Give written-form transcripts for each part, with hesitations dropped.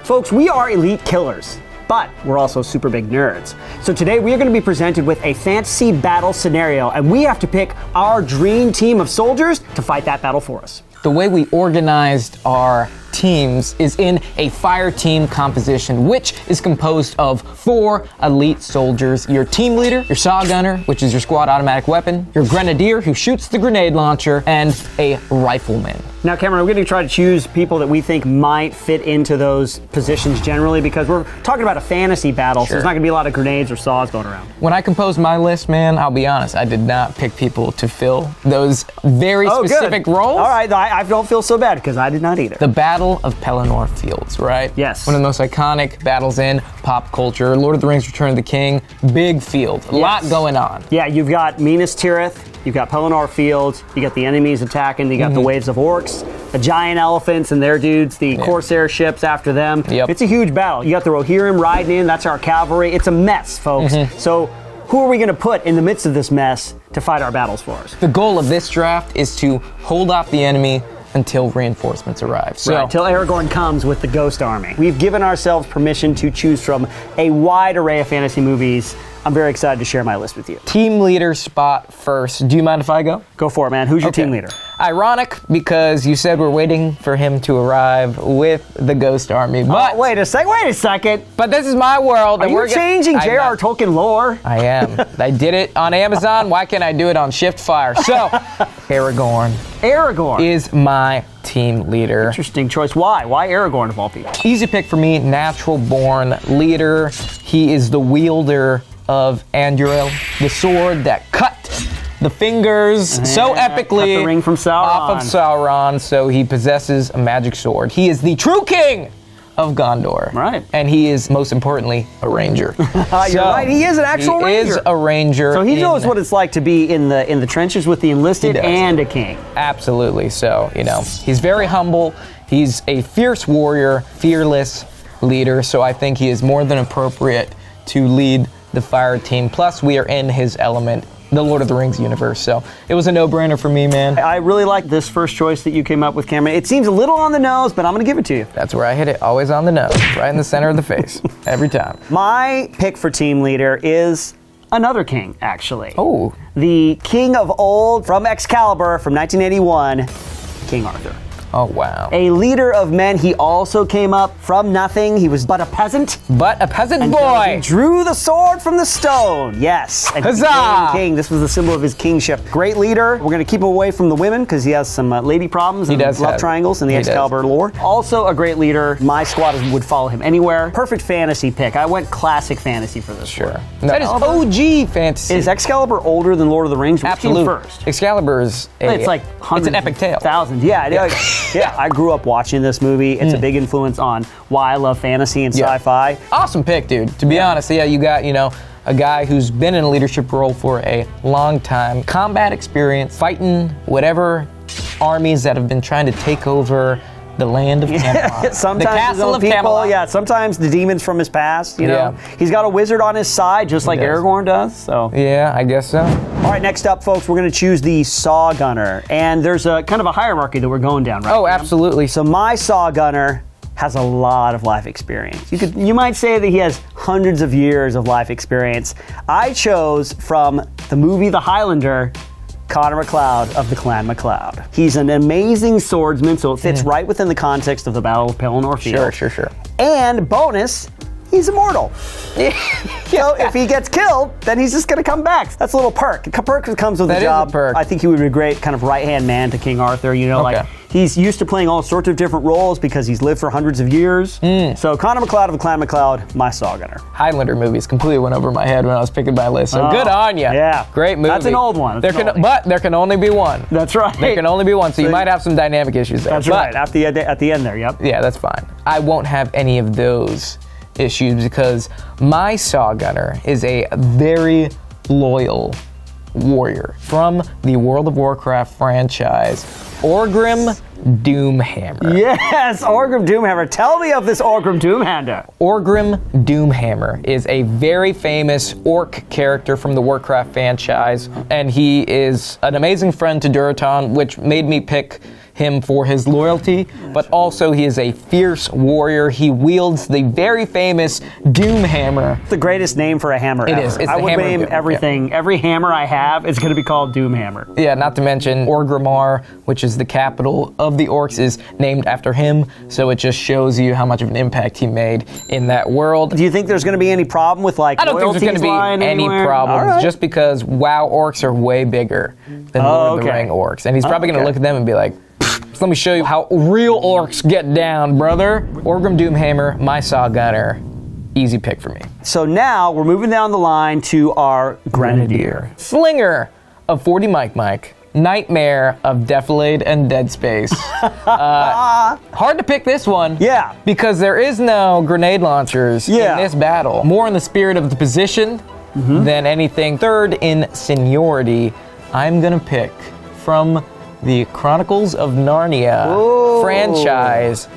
Folks, we are elite killers, but we're also super big nerds. So today we are going to be presented with a fantasy battle scenario, and we have to pick our dream team of soldiers to fight that battle for us. The way we organized our teams is in a fire team composition, which is composed of 4 elite soldiers: your team leader, your saw gunner, which is your squad automatic weapon, your grenadier, who shoots the grenade launcher, and a rifleman. Now, Cameron, we're going to try to choose people that we think might fit into those positions generally, because we're talking about a fantasy battle, so there's not going to be a lot of grenades or saws going around. When I composed my list, man, I'll be honest, I did not pick people to fill those very specific roles. All right, I don't feel so bad, because I did not either. The Battle of Pelennor Fields, right? Yes. One of the most iconic battles in pop culture. Lord of the Rings: Return of the King. Big field. A lot going on. Yeah, you've got Minas Tirith, you've got Pelennor Fields, you got the enemies attacking, you got the waves of orcs, the giant elephants and their dudes, the Corsair ships after them. Yep. It's a huge battle. You got the Rohirrim riding in, that's our cavalry. It's a mess, folks. So who are we going to put in the midst of this mess to fight our battles for us? The goal of this draft is to hold off the enemy until reinforcements arrive. So, until Aragorn comes with the Ghost Army. We've given ourselves permission to choose from a wide array of fantasy movies. I'm very excited to share my list with you. Team leader spot first. Do you mind if I go? Go for it, man. Who's your team leader? Ironic, because you said we're waiting for him to arrive with the Ghost Army. But wait a second. But this is my world. Are you changing J.R. Tolkien lore? I am. I did it on Amazon. Why can't I do it on Shift Fire? So, Aragorn is my team leader. Interesting choice. Why? Why Aragorn of all people? Easy pick for me. Natural born leader. He is the wielder of Anduril, the sword that cut the fingers so epically cut the ring from Sauron. Off of Sauron, so he possesses a magic sword. He is the true king of Gondor. Right. And he is, most importantly, a ranger. You're right, he is an actual ranger. He is a ranger. So he knows what it's like to be in the trenches with the enlisted and a king. Absolutely. So, he's very humble. He's a fierce warrior, fearless leader. So I think he is more than appropriate to lead the fire team. Plus, we are in his element, the Lord of the Rings universe. So it was a no-brainer for me, man. I really like this first choice that you came up with, Cameron. It seems a little on the nose, but I'm going to give it to you. That's where I hit it. Always on the nose, right in the center of the face, every time. My pick for team leader is another king, actually. Oh. The king of old from Excalibur from 1981, King Arthur. Oh, wow. A leader of men. He also came up from nothing. He was but a peasant. Boy. He drew the sword from the stone. Yes. And Huzzah! King. This was the symbol of his kingship. Great leader. We're going to keep him away from the women because he has some lady problems and love triangles in the Excalibur lore. Also a great leader. My squad would follow him anywhere. Perfect fantasy pick. I went classic fantasy for this. Sure. No, that is OG fantasy. Is Excalibur older than Lord of the Rings? Absolutely. First? Excalibur is it's like hundreds. It's an epic tale. Thousands. Yeah. Yeah, I grew up watching this movie. It's a big influence on why I love fantasy and sci-fi. Awesome pick, dude. To be honest, you got, a guy who's been in a leadership role for a long time. Combat experience, fighting whatever armies that have been trying to take over the land of Camelot. Sometimes the castle of people, Camelot. Yeah, sometimes the demons from his past, He's got a wizard on his side, just like Aragorn does, so. Yeah, I guess so. All right, next up, folks, we're going to choose the Saw Gunner. And there's a kind of a hierarchy that we're going down, right? Oh, absolutely. So my Saw Gunner has a lot of life experience. You might say that he has hundreds of years of life experience. I chose from the movie The Highlander, Connor MacLeod of the Clan MacLeod. He's an amazing swordsman, so it fits right within the context of the Battle of Pelennor Field. Sure. And bonus, he's immortal. So if he gets killed, then he's just going to come back. That's a little perk. A perk that comes with the job. Is a perk. I think he would be a great kind of right-hand man to King Arthur. Like he's used to playing all sorts of different roles because he's lived for hundreds of years. So Connor MacLeod of the Clan MacLeod, my Saw Gunner. Highlander movies completely went over my head when I was picking my list. So good on you. Yeah. Great movie. That's an old one. But there can only be one. That's right. There can only be one, so you might have some dynamic issues there. That's right. At the end there, yep. Yeah, that's fine. I won't have any of those issues because my Saw Gunner is a very loyal warrior from the World of Warcraft franchise, Orgrim Doomhammer. Yes, Orgrim Doomhammer. Tell me of this Orgrim Doomhammer. Orgrim Doomhammer is a very famous orc character from the Warcraft franchise, and he is an amazing friend to Durotan, which made me pick him for his loyalty, but also he is a fierce warrior. He wields the very famous Doom Hammer. The greatest name for a hammer It ever. is. It's I the would hammer of name Doom, everything. Every hammer I have is going to be called Doom Hammer. Yeah, not to mention Orgrimmar, which is the capital of the orcs, is named after him, so it just shows you how much of an impact he made in that world. Do you think there's going to be any problem with like I don't think there's going to be any problems, just because WoW orcs are way bigger than Lord of the Ring orcs. And he's probably going to look at them and be like, let me show you how real orcs get down, brother. Orgrim Doomhammer, my saw gunner. Easy pick for me. So now we're moving down the line to our Grenadier. Slinger of 40 Mike. Nightmare of Defilade and Dead Space. Hard to pick this one. Yeah. Because there is no grenade launchers in this battle. More in the spirit of the position than anything. Third in seniority, I'm gonna pick from the Chronicles of Narnia franchise,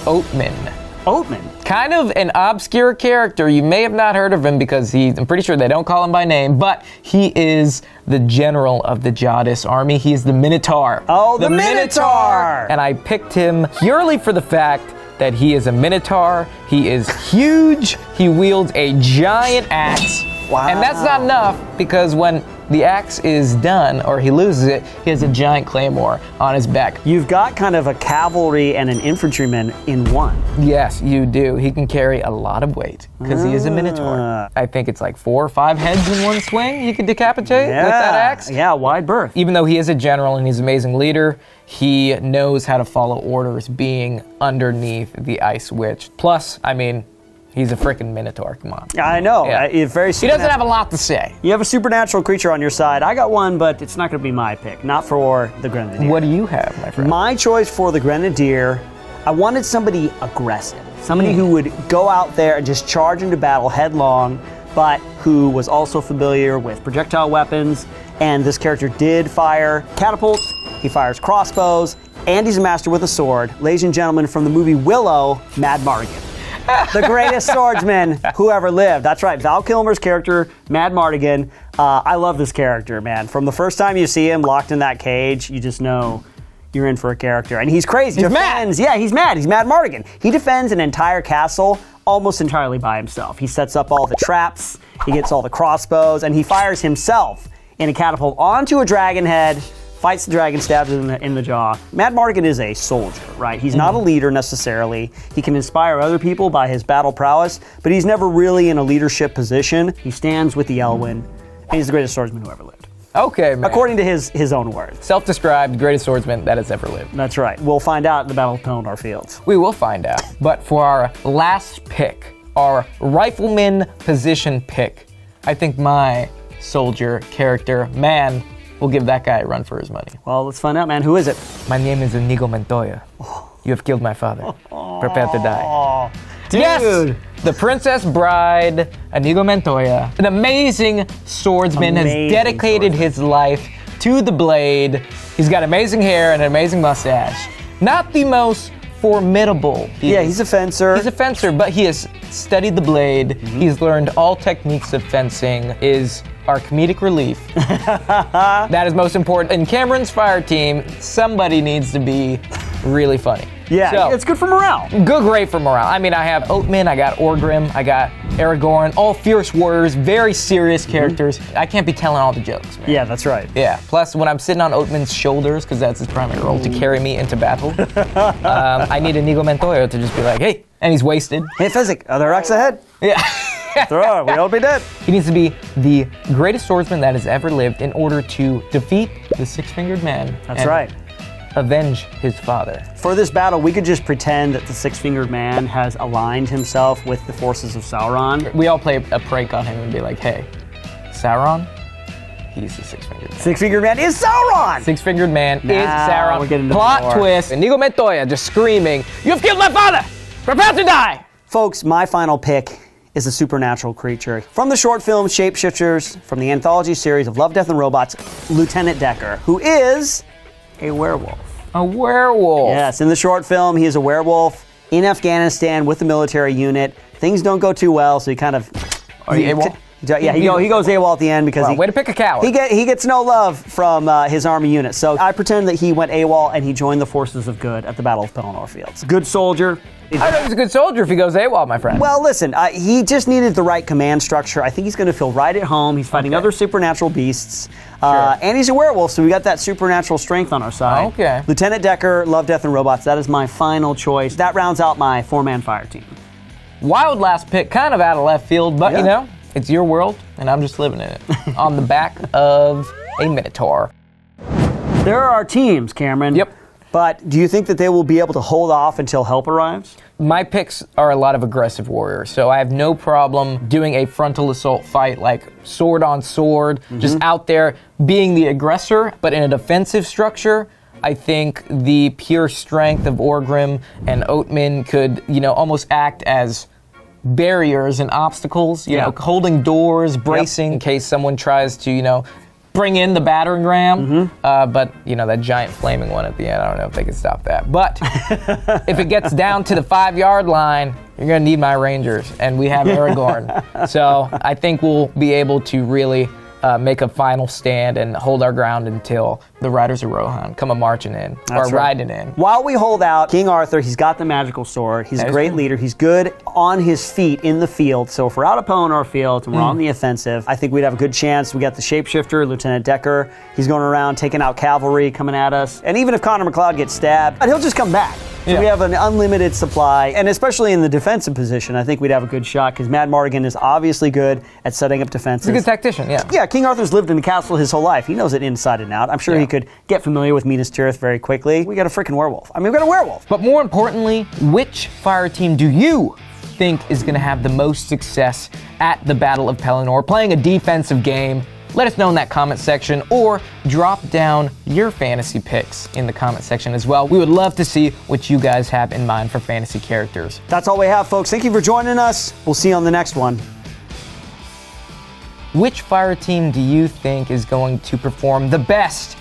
Oatman. Oatman. Kind of an obscure character. You may have not heard of him because I'm pretty sure they don't call him by name, but he is the general of the Jadis army. He is the Minotaur. Oh, the Minotaur! And I picked him purely for the fact that he is a Minotaur. He is huge. He wields a giant axe. Wow. And that's not enough, because when the axe is done, or he loses it, he has a giant claymore on his back. You've got kind of a cavalry and an infantryman in one. Yes, you do. He can carry a lot of weight, because he is a Minotaur. I think it's like 4 or 5 heads in one swing you can decapitate with that axe. Yeah, wide berth. Even though he is a general and he's an amazing leader, he knows how to follow orders being underneath the Ice Witch. Plus, I mean, he's a freaking Minotaur, come on. I know. Yeah. He doesn't have a lot to say. You have a supernatural creature on your side. I got one, but it's not going to be my pick. Not for the Grenadier. What do you have, my friend? My choice for the Grenadier, I wanted somebody aggressive. Somebody who would go out there and just charge into battle headlong, but who was also familiar with projectile weapons. And this character did fire catapults, he fires crossbows, and he's a master with a sword. Ladies and gentlemen, from the movie Willow, Mad Mardigan. The greatest swordsman who ever lived. That's right, Val Kilmer's character, Mad Mardigan. I love this character, man. From the first time you see him locked in that cage, you just know you're in for a character. And he's crazy. He's mad. Yeah, he's mad. He's Mad Mardigan. He defends an entire castle almost entirely by himself. He sets up all the traps, he gets all the crossbows, and he fires himself in a catapult onto a dragon head, fights the dragon, stabs it in the jaw. Mad Mardigan is a soldier, right? He's not a leader necessarily. He can inspire other people by his battle prowess, but he's never really in a leadership position. He stands with the Elwyn, and he's the greatest swordsman who ever lived. Okay, man. According to his own words. Self-described greatest swordsman that has ever lived. That's right. We'll find out in the Battle of Pelennor Fields. We will find out. But for our last pick, our rifleman position pick, I think my soldier character, man, we'll give that guy a run for his money. Well, let's find out, man. Who is it? My name is Inigo Montoya. You have killed my father. Prepare to die. Oh, dude. Yes! The Princess Bride, Inigo Montoya, an amazing swordsman, has dedicated his life to the blade. He's got amazing hair and an amazing mustache. Not the most formidable. He's a fencer. He's a fencer, but he has studied the blade. He's learned all techniques of fencing, is our comedic relief. That is most important. In Cameron's fire team, somebody needs to be really funny. Yeah, so, it's good for morale. Great for morale. I mean, I have Oatman, I got Orgrim, I got Aragorn, all fierce warriors, very serious characters. I can't be telling all the jokes, man. Yeah, that's right. Yeah, plus when I'm sitting on Oatman's shoulders, because that's his primary role, to carry me into battle, I need Inigo Montoya to just be like, hey, and he's wasted. Hey, Physic, are there rocks ahead? Yeah. Throw it, we all be dead. He needs to be the greatest swordsman that has ever lived in order to defeat the Six-Fingered Man. That's right. Avenge his father. For this battle, we could just pretend that the Six-Fingered Man has aligned himself with the forces of Sauron. We all play a prank on him and be like, hey, Sauron, he's the Six-Fingered Man. Six-Fingered Man is Sauron! Six-Fingered Man is Now Sauron. we're getting to Plot more. twist. Inigo Montoya just screaming, you've killed my father! Prepare to die! Folks, my final pick is a supernatural creature. From the short film Shapeshifters, from the anthology series of Love, Death, and Robots, Lieutenant Decker, who is a werewolf. A werewolf. Yes, in the short film, he is a werewolf in Afghanistan with the military unit. Things don't go too well, so he kind of... Are you AWOL? Yeah, he goes AWOL at the end because Way to pick a coward. he gets no love from his army unit. So I pretend that he went AWOL and he joined the forces of good at the Battle of Pelennor Fields. Good soldier. I don't know if he's a good soldier if he goes AWOL, my friend. Well, listen, he just needed the right command structure. I think he's going to feel right at home. He's fighting other supernatural beasts. And he's a werewolf, so we got that supernatural strength on our side. Okay. Lieutenant Decker, Love, Death, and Robots. That is my final choice. That rounds out my 4-man fire team. Wild last pick, kind of out of left field, but Yeah. you know, it's your world, and I'm just living in it. On the back of a Minotaur. There are teams, Cameron. Yep. But do you think that they will be able to hold off until help arrives? My picks are a lot of aggressive warriors, so I have no problem doing a frontal assault fight, like sword on sword, just out there being the aggressor, but in a defensive structure. I think the pure strength of Orgrim and Oatman could, almost act as barriers and obstacles, you know, holding doors, bracing in case someone tries to, bring in the battering ram. But, that giant flaming one at the end, I don't know if they can stop that. But if it gets down to the 5-yard line, you're going to need my Rangers, and we have Aragorn. So I think we'll be able to really make a final stand and hold our ground until the Riders of Rohan come marching in, or riding in. While we hold out, King Arthur, he's got the magical sword. He's a great leader. He's good on his feet in the field. So if we're out of Pelennor Field and we're on the offensive, I think we'd have a good chance. We got the shapeshifter, Lieutenant Decker. He's going around taking out cavalry coming at us. And even if Connor McLeod gets stabbed, he'll just come back. So we have an unlimited supply, and especially in the defensive position, I think we'd have a good shot because Mad Mardigan is obviously good at setting up defenses. He's a good tactician, yeah. Yeah, King Arthur's lived in the castle his whole life. He knows it inside and out. I'm sure he could get familiar with Minas Tirith very quickly. We got a freaking werewolf. I mean, we got a werewolf. But more importantly, which fire team do you think is going to have the most success at the Battle of Pelennor, playing a defensive game? Let us know in that comment section, or drop down your fantasy picks in the comment section as well. We would love to see what you guys have in mind for fantasy characters. That's all we have, folks. Thank you for joining us. We'll see you on the next one. Which fire team do you think is going to perform the best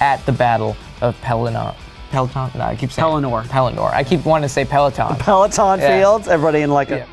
at the Battle of Pelennor? Peloton? No, I keep saying Pelennor. Pelennor. I keep wanting to say Peloton. Peloton Fields. Everybody in like a